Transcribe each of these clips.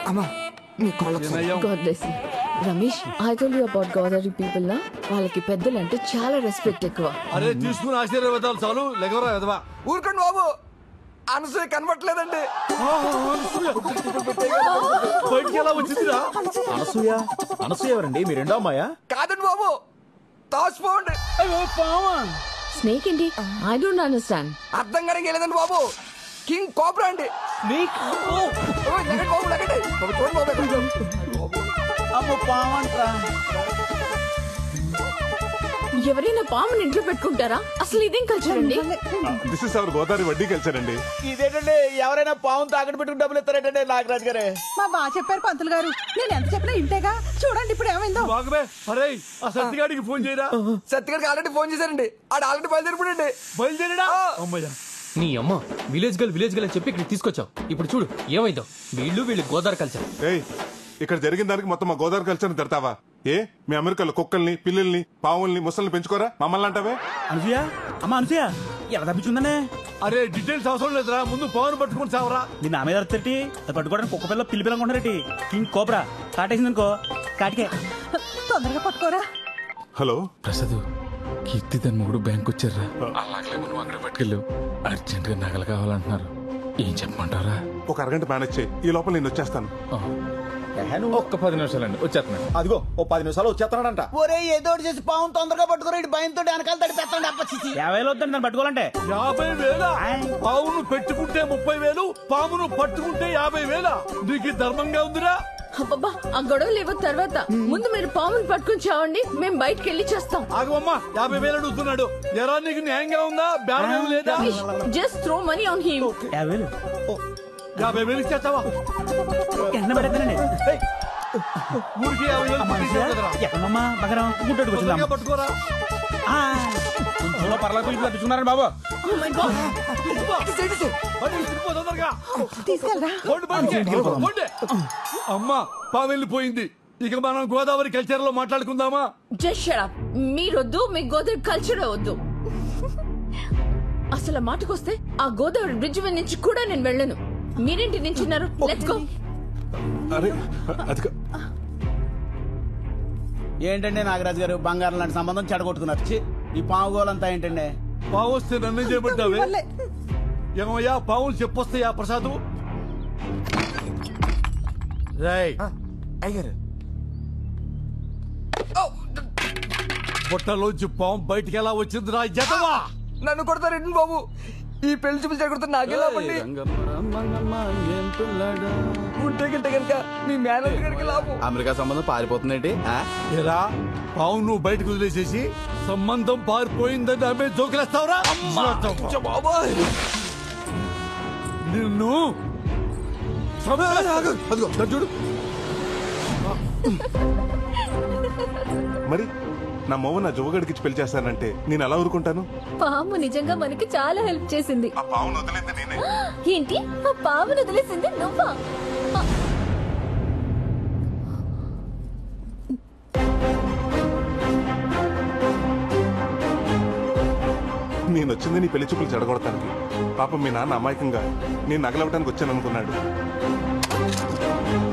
అమ్మా నీ కాళ్ళ God bless you. Ramesh, I told you about Godavari people నా వాళ్ళకి పెద్దలు అంటే చాలా రెస్పెక్ట్ ఎక్కువ. అరే తీసుకుని ఆశీర్వాదాలు చాలు లెగవరా ఎదవా. ఊరుకోండి బాబు, అనసూయ కనబట్లేదండి. బయటికి ఎలా వచ్చిందిరా? అనసూయ ఎవరండి? మీ రెండో అమ్మాయా? కాదండి బాబు, తాసిపోండి. స్నేక్ ఏంటి? I don't understand. అర్థం కానీ లేదండి బాబు, కింగ్ కోబ్రా అండి. బాబు లగండి బాబు. ఎవరైనా పాముని ఇంట్లో పెట్టుకుంటారా? అసలు ఇదేం కల్చర్ అండి? దిస్ ఇస్ అవర్ గోదావరి వడ్డీ కల్చర్ అండి. ఇదేంటండి, ఎవరైనా పావును తాకట్టు పెట్టుకుని డబ్బులు ఇస్తారేంటండి నాగరాజు గారే? మా బాగా చెప్పారు పంతులు గారు, నేను ఎంత చెప్పినా ఇంటేగా. చూడండి ఇప్పుడు ఏమైందో. బాగమే. అరే ఆ సత్తిగాడికి ఫోన్ చేయరా. సత్తిగాడికి ఆల్రెడీ ఫోన్ చేశారండి, ఆడు ఆల్రెడీ బయలుదేరిపోయండి. బయలుదేరడా? అమ్మయ్యా. నీ అమ్మ విలేజ్ గల్ అని చెప్పి ఇక్కడ తీసుకొచ్చావు. ఇప్పుడు చూడు ఏమైందో. వీళ్ళు గోదావరి కల్చర్. ఏయ్, ఇక్కడ జరిగిన దానికి మొత్తం మా గోదావరి కల్చర్ తిడతావా? ఏ మీ అమెరికాలో కుక్కల్ని, పిల్లల్ని, పావుల్ని, ముసల్ని పెంచుకోరా? మమ్మల్ని అంటావే? అనసూయ, అమ్మ అనసూయ ఎలా తప్పించుందనే? అరే డీటెయిల్స్ అవసరం లేదురా, ముందు పవన్ పట్టుకుని చావరా. నీ నా మీద అర్థటి అది పట్టుకోవడానికి కుక్క పిల్ల పిల్లి పిల్లలు కొన్నారటి. కింగ్ కోబ్రా కాటేసింది అనుకో, కాటికే. తొందరగా పట్టుకోరా. హలో ప్రసాద్, కీర్తి తన మూడు బ్యాంక్ వచ్చారా? అలాగే నువ్వు అక్కడ పట్టుకెళ్ళు. అర్జెంట్ గా నగలు కావాలంటున్నారు. ఏం చెప్పమంటారా? ఒక అరగంట మేనేజ్ చేయి, ఈ లోపల నేను వచ్చేస్తాను. ఒక్క 10 నిమిషాలండి, వచ్చేస్తున్నాను. అదిగో ఓ 10 నిమిషాలు వచ్చేస్తానంట. ఒరే ఏదో చేసి పావును తొందరగా పట్టుకోరా, ఇటు భయంతో వెనకాల తడిపేస్తాడు. 50,000 వద్దండి దాన్ని పట్టుకోవాలంటే. 50,000? పావును పెట్టుకుంటే 30,000, పామును పట్టుకుంటే 50,000. నీకు ధర్మంగా ఉందిరా? అబ్బబ్బా, ఆ గొడవ లేవు తర్వాత. ముందు మీరు పాముని పట్టుకుని చావండి, మేము బయటకు వెళ్ళి చేస్తాం. ఆగమ్మా, 50,000 అడుగుతున్నాడు. ఎరా నీకు న్యాయంగా ఉందా? బేరం లేదా? Just throw money on him. 50,000 50,000 ఇచ్చేస్తావా? ఎన్న పడేద్దనండి. ఊరికి 50,000 ఎక్కడమ్మా బగరం గుడ్డెట్టుకొచ్చిందా? పట్టుకోరా. పర్లకు తప్పించుకున్నారండి బాబు. తీసుకెళ్ళరా. అమ్మా పాము వెళ్ళిపోయింది. ఇక మనం గోదావరి కల్చర్ లో మాట్లాడుకుందామా? Just shut up. మీరొద్దు, మీ గోదావరి కల్చర్ వద్దు. అసలు మాటకొస్తే ఆ గోదావరి బ్రిడ్జ్ మీద నుంచి కూడా నేను వెళ్ళను. మీరేంటి నించున్నారు? Let's go. అరే అది ఏంటండి నాగరాజు గారు, బంగారం లాంటి సంబంధం చెడగొట్టుకున్నారు. ఈ పావు గోలంతా ఏంటండి? పావు వస్తే నన్ను చేయబడ్డావే. ఏమయ్యా పావులు చెప్పొస్తాయా ప్రసాద్? అయ్యారు బుట్టలోంచి పాము బయటికి ఎలా వచ్చిందిరా జతవా? నన్ను కొడతారండి బాబు. ఈ పెళ్లి చూపించి కొడుతా నాకెలా ఉంటే గింటే కనుక మీ మేనేజర్ గారికి లాభం. అమెరికా సంబంధం పారిపోతుందేంటి? ఎరా పావు నువ్వు బయటకు వదిలేసేసి సంబంధం పారిపోయిందని ఆమె జోకులేస్తావురా? బాబాయ్ నిన్ను చూడు. మరి నా మొవ్వ నా జోగడికి పెళ్లి చేస్తానంటే నేను ఎలా ఊరుకుంటాను? పాము నిజంగా మనకి చాలా హెల్ప్ చేసింది. ఆ పావును వదిలేంది నేనే. ఏంటి? ఆ పామును వదిలేసింది నువ్వా? నేను వచ్చింది నీ పెళ్లి చూపులు చెడగొడతానికి. పాపం మీ నాన్న అమాయకంగా నేను నగలవటానికి వచ్చాను అనుకున్నాడు.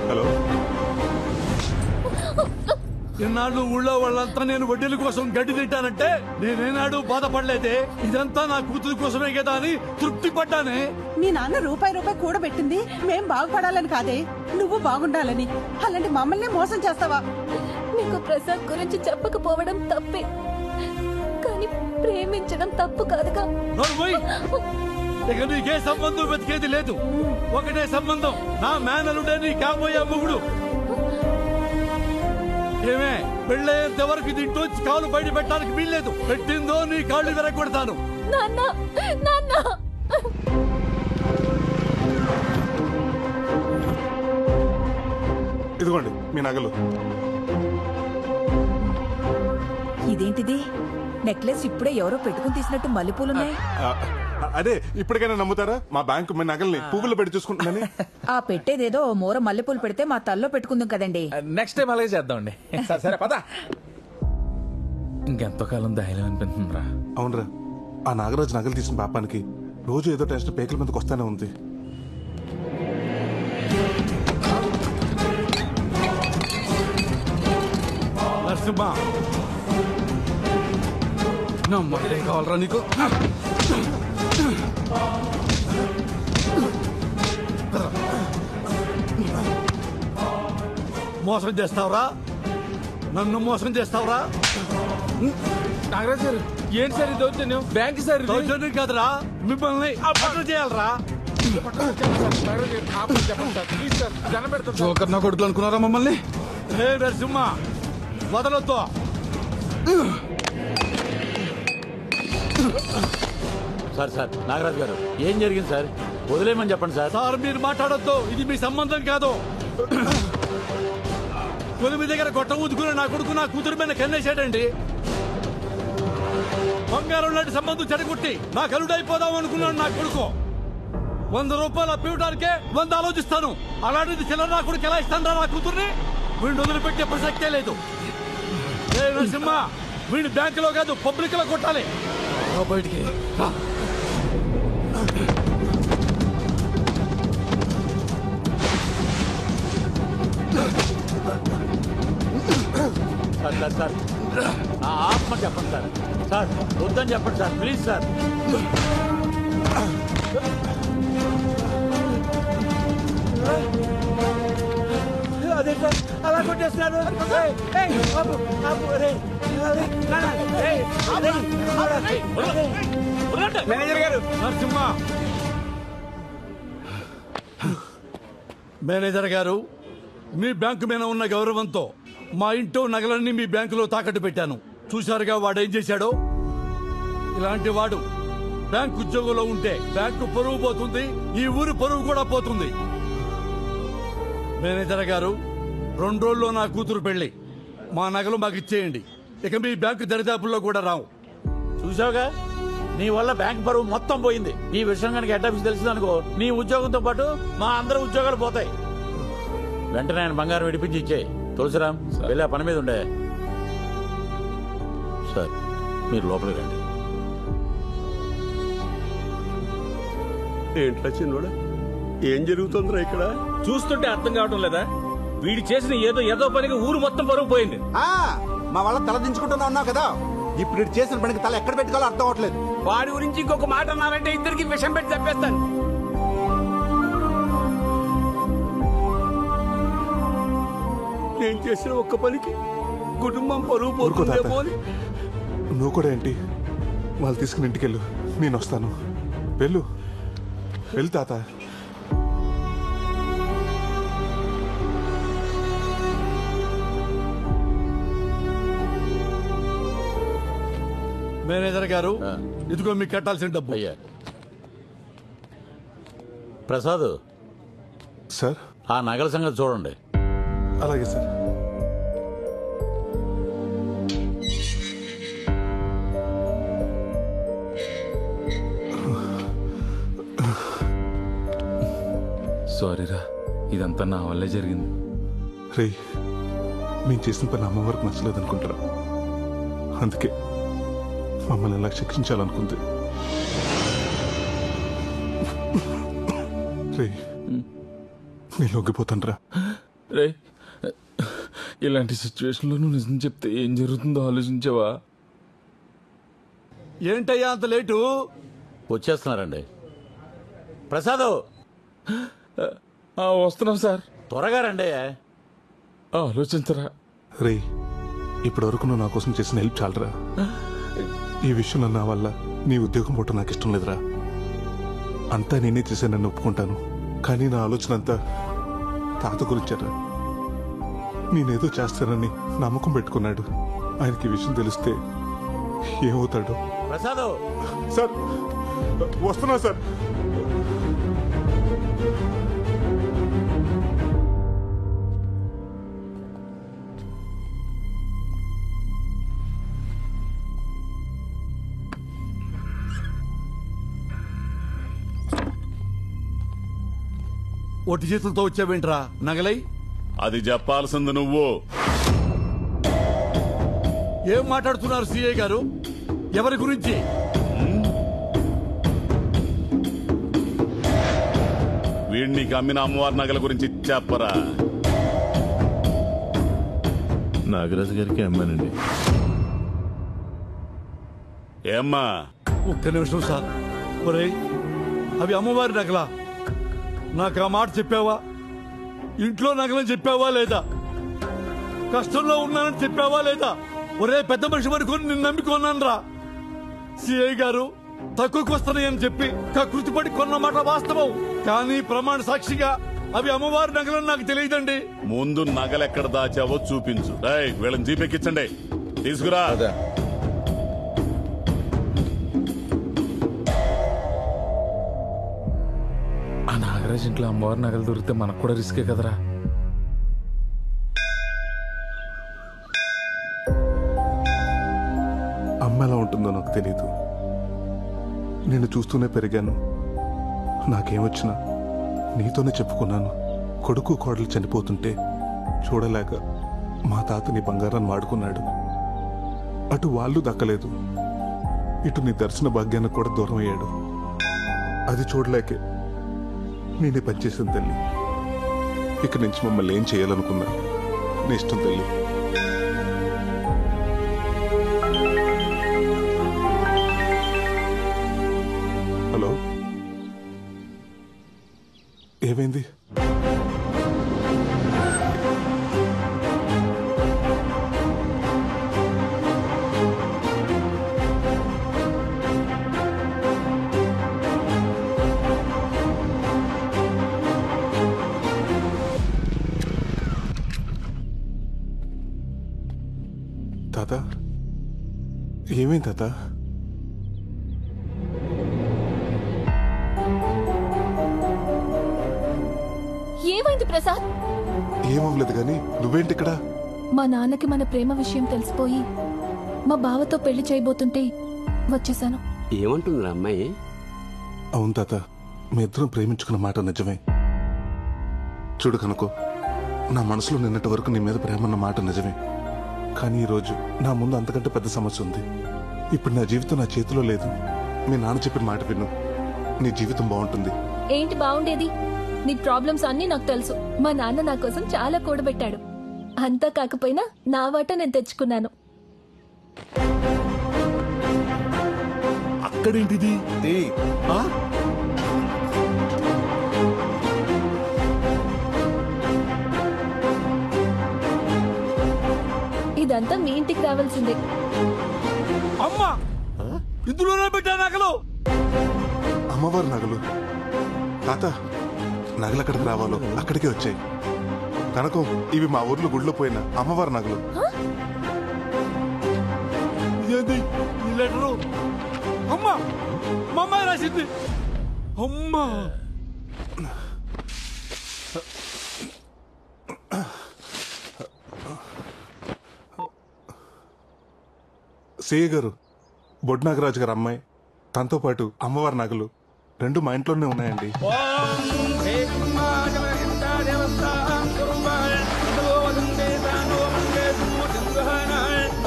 హలో, ఇన్నాళ్ళు ఊళ్ళో వాళ్ళంతా నేను వడ్డీల కోసం గడ్డి తింటానంటే నేనేనాడు బాధపడలేదే. ఇదంతా నా కూతురు కోసమే కదా అని తృప్తి పడ్డానే. మీ నాన్న రూపాయి కూడబెట్టింది మేం బాగుపడాలని కాదే, నువ్వు బాగుండాలని. అలాంటి మమ్మల్ని మోసం చేస్తావా? నీకు ప్రసాద్ గురించి చెప్పకపోవడం తప్పే, కానీ ప్రేమించడం తప్పు కాదుగా. ఇక నీకే సంబంధం వెతికేది లేదు. ఒకటే సంబంధం, నా మేనలుడే నీ కాబోయే మొగుడు. ఏమే పెళ్ళయ్యేంత వరకు దీంట్లోంచి కాలు బయట పెట్టడానికి వీల్లేదు. పెట్టిందో నీ కాళ్ళు విరగొడతాను. ఇదిగోండి మీ నగలు. ఇదేంటిది? నెక్లెస్ ఇప్పుడే ఎవరో పెట్టుకుని తీసినట్టు మల్లెపూలున్నాయి. అదే ఇప్పటికైనా నమ్ముతారా? మా బ్యాంకు మీ నగల్ని పువ్వులు పెట్టి చూసుకుంటుందని. ఆ పెట్టేదేదో మూర మల్లెపూలు పెడితే మా తల్లో పెట్టుకుందాం కదండి. నెక్స్ట్ టైం అలాగే చేద్దామండి. సరే పద. ఇంకెంతో కాలం ధైర్యం అనిపిస్తుందిరా. అవునరా, ఆ నాగరాజు నగలు తీసిన పాపానికి రోజు ఏదో టెన్షన్ పేకల మీదకి వస్తానే ఉంది. నరసింహ నమ్మకం కావాలరా నీకు? మోసం చేస్తావురా? నన్ను మోసం చేస్తావురా? నాగరాజ్ గారు ఏంటి సార్ ఈ దౌర్జన్యం? బ్యాంక్ సార్ ఇది. దౌర్జన్యం కాదురా, మిమ్మల్ని అప్రూవ్ చేయాలరా? జోకర్ నా కొడుకులు అనుకున్నారా మమ్మల్ని? రే నరసింహ వదలొద్దు. సార్ నాగరాజు గారు ఏం జరిగింది సార్? వదిలేయమని చెప్పండి సార్. సార్ మీరు మాట్లాడొద్దు, ఇది మీ సంబంధం కాదు. కొలిమి దగ్గర గొట్ట ఊదుకుని నా కొడుకు నా కూతురు మీద కన్నేశాడండి. బంగారం లాంటి సంబంధం చెడగొట్టి నా కలుడైపోదాం అనుకున్నాడు నా కొడుకు. 100 రూపాయలు అప్పివ్వడానికే 100 ఆలోచిస్తాను. అలాంటిది చిల్లర నా కొడుకు ఎలా ఇస్తాను నా కూతుర్ని? వీడిని వదిలిపెట్టే ప్రసక్తే లేదు. నరసింహ వీడిని బ్యాంకులో కాదు పబ్లిక్ లో కొట్టాలి. బయటికి సార్ ఆత్మ చెప్పండి సార్. సార్ వద్దని చెప్పండి సార్, ప్లీజ్ సార్. అదే సార్ అలా కొట్టేస్తున్నాడు. మేనేజర్ గారు. నరసింహ మేనేజర్ గారు, మీ బ్యాంకు మీద ఉన్న గౌరవంతో మా ఇంట్లో నగలన్నీ మీ బ్యాంకులో తాకట్టు పెట్టాను. చూశారుగా వాడేం చేశాడో. ఇలాంటి వాడు బ్యాంకు ఉద్యోగంలో ఉంటే బ్యాంకు పరువు పోతుంది, ఈ ఊరు పరువు కూడా పోతుంది. మేనేజర్ గారు, 2 రోజుల్లో నా కూతురు పెళ్లి. మా నగలు మాకు ఇచ్చేయండి. ఇక మీ బ్యాంకు దరిదాపుల్లో కూడా రావు. చూసావుగా, నీ వల్ల బ్యాంక్ పరువు మొత్తం పోయింది. ఈ విషయం కనుక హెడ్ ఆఫీస్ తెలిసిందనుకో నీ ఉద్యోగంతో పాటు మా అందరి ఉద్యోగాలు పోతాయి. వెంటనే ఆయన బంగారం విడిపించి ఇచ్చేయి. తులసిరామ్ వెళ్ళి ఆ పని మీద ఉండే. సార్ మీరు లోపలికి రండి. ఏంట్రా చిన్నోడా, ఏం జరుగుతుందిరా ఇక్కడ? చూస్తుంటే అర్థం కావడం లేదా? వీడి చేసిన ఏదో పనికి ఊరు మొత్తం పరుగు పోయింది. మా వాళ్ళ తల దించుకుంటున్నా ఉన్నావు కదా, ఇప్పుడు ఇటు చేసిన పనికి తల ఎక్కడ పెట్టుకోవాలో అర్థం అవట్లేదు. వాడి గురించి ఇంకొక మాట అన్నారంటే ఇద్దరికి విషం పెట్టి చెప్పేస్తాను. నేను చేసిన ఒక్క పనికి కుటుంబం పరువు పోతుందేమో అని. నువ్వు కూడా ఏంటి? వాళ్ళు తీసుకుని ఇంటికెళ్ళు, నేను వస్తాను. వెళ్ళు తాత. మేనేజర్ గారు, ఇదిగో మీకు కట్టాల్సిన డబ్బు. అయ్యా ప్రసాద్ సార్, ఆ నగల సంగతి చూడండి. అలాగే సార్. సారీరా, ఇదంతా నా వల్లే జరిగింది. రే, మేము చేసిన పని అమ్మ వరకు నచ్చలేదు అనుకుంటారా? అందుకే మమ్మల్ని ఎలా శిక్షించాలనుకుంది. రే, నేను లొంగిపోతాను రా. రే, ఇలాంటి సిచ్యువేషన్లో నువ్వు నిజం చెప్తే ఏం జరుగుతుందో ఆలోచించావా? ఏంటయ్యా అంత లేటు? వచ్చేస్తున్నారండి. ప్రసాద్ వస్తున్నాం సార్. త్వరగా రండి. ఆలోచించరా. రే, ఇప్పటి వరకు నువ్వు నా కోసం చేసిన హెల్ప్ చాలరా. ఈ విషయంలో నా వల్ల నీ ఉద్యోగం పోవటం నాకు ఇష్టం లేదురా. అంతా నేనే చేశానని ఒప్పుకుంటాను, కానీ నా ఆలోచన అంతా తాత గురించారా. నేనేదో చేస్తానని నమ్మకం పెట్టుకున్నాడు. ఆయనకి ఈ విషయం తెలిస్తే ఏమవుతాడు? ప్రసాద్ సార్, వస్తున్నా సార్. ఒట్టి చేతులతో వచ్చావేంట్రా? నగలై అది చెప్పాల్సింది నువ్వు. ఏం మాట్లాడుతున్నారు సిఐ గారు? ఎవరి గురించి? వీడిని అమ్మిన అమ్మవారి నగల గురించి చెప్పరా. నాగరాజు గారికి అమ్మానండి. ఏమ్మా? ఒక్క నిమిషం సార్. ఒరే, అవి అమ్మవారి నగలా? నాకు ఆ మాట చెప్పావా? ఇంట్లో నగలని చెప్పావా లేదా? కష్టంలో ఉన్నానని చెప్పావా లేదా? ఒరే పెద్ద మనిషి వరకు నిన్ను నమ్మికొన్నాను రా. సిఐ గారు తక్కువకి వస్తున్నాయని చెప్పి కృతిపడి కొన్న మాట వాస్తవం, కానీ ప్రమాణ సాక్షిగా అవి అమ్మవారి నగలని నాకు తెలియదండి. ముందు నగలెక్కడ దాచావో చూపించు. వీళ్ళని జీపెక్కించండి, తీసుకురా. ఆ నాగరాజ్ ఇంట్లో అమ్మవారి నగలు దొరికితే మనకు కూడా రిస్కే కదరా. అమ్మ ఎలా ఉంటుందో నాకు తెలీదు. నేను చూస్తూనే పెరిగాను. నాకేమొచ్చినా నీతోనే చెప్పుకున్నాను. కొడుకు కోడలు చనిపోతుంటే చూడలేక మా తాత నీ బంగారాన్ని వాడుకున్నాడు. అటు వాళ్ళు దక్కలేదు, ఇటు నీ దర్శన భాగ్యానికి కూడా దూరం అయ్యాడు. అది చూడలేకే నేనే పనిచేసిన తల్లి. ఇక నుంచి మమ్మల్ని ఏం చేయాలనుకున్నా నీ ఇష్టం తల్లి. హలో, ఏమైంది? తాత, ఏమైంది తాత? ఏమైంది ప్రసాద్? ఏమవ్వలేదు కానీ నువ్వేంటి ఇక్కడ? మా నాన్నకి మన ప్రేమ విషయం తెలిసిపోయి మా బావతో పెళ్లి చేయబోతుంటే వచ్చేసాను. ఏమంటుందిరా అమ్మాయి? అవును తాత, మీ ఇద్దరం ప్రేమించుకున్న మాట నిజమే. చూడు కనుకో, నా మనసులో నిన్నటి వరకు నీ మీద ప్రేమ ఉన్న మాట నిజమే. కానీ ఈరోజు నా ముందు అంతకంటే పెద్ద సమస్య ఉంది. ఇప్పుడు నా జీవితం నా చేతిలో లేదు. మీ నాన్న చెప్పిన మాట విను, నీ జీవితం బాగుంటుంది. ఏంటి బాగుండేది? నీ ప్రాబ్లమ్స్ అన్నీ నాకు తెలుసు. మా నాన్న నా కోసం చాలా కూడబెట్టాడు. అంతా కాకపోయినా నా వాట నేను తెచ్చుకున్నాను. అక్కడేంటిది? ఇదంతా మీ ఇంటికి రావాల్సిందే. అమ్మా, ఇందులోనే పెట్టా నగలు. అమ్మవారి నగలు? తాత, నగలు ఎక్కడికి రావాలో అక్కడికే వచ్చాయి. కనకం, ఇవి మా ఊర్లో గుడిలో పోయిన అమ్మవారి నగలు. ఇదేంటి ఈ లెటరు? అమ్మా, మా అమ్మాయి రాసింది. అమ్మా, సేయ గారు, బొడ్ నాగరాజు గారు అమ్మాయి, తనతో పాటు అమ్మవారి నగలు రెండు మా ఇంట్లోనే ఉన్నాయండి.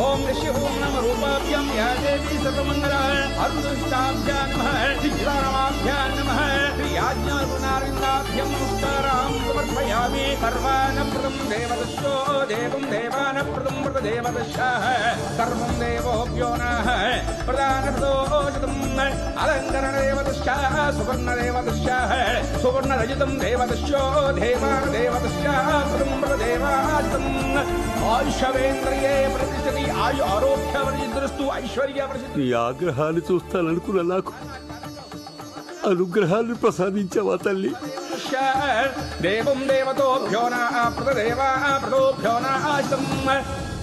ఓం ఋషి ఓం నమ రూపాభ్యాం యా దేవీ సర్వమంగళ అరుదుష్టాభ్యాం నమః దివ్యానామాభ్యాం నమః యాజ్ఞారుణారిందాభ్యం నమస్కారాం సమర్పయామి. సర్వానప్రదం దేవదశో దేవం దేవానప్రదం వ్రత దేవదశాః సర్వం దేవోభ్యో నః ప్రధానప్రదోషితం అలంకరణ దేవదశాః సువర్ణ దేవదశాః సువర్ణరజితం దేవదశో దేవాన దేవదశాః పదం వ్రత దేవాజితం. ఆయుషవేంద్రియే ప్రతిష్టతి ఆయు ఆరోగ్యవర్జిద్రస్తు ఐశ్వర్య ప్రసిద్ధి. ఈ ఆగ్రహాన్ని చూస్తాననుకున్న నాకు అనుగ్రహాన్ని ప్రసాదించావా తల్లి? దేవం దేవతోభ్యో నః ప్రదేవా ప్రదోభ్యో నః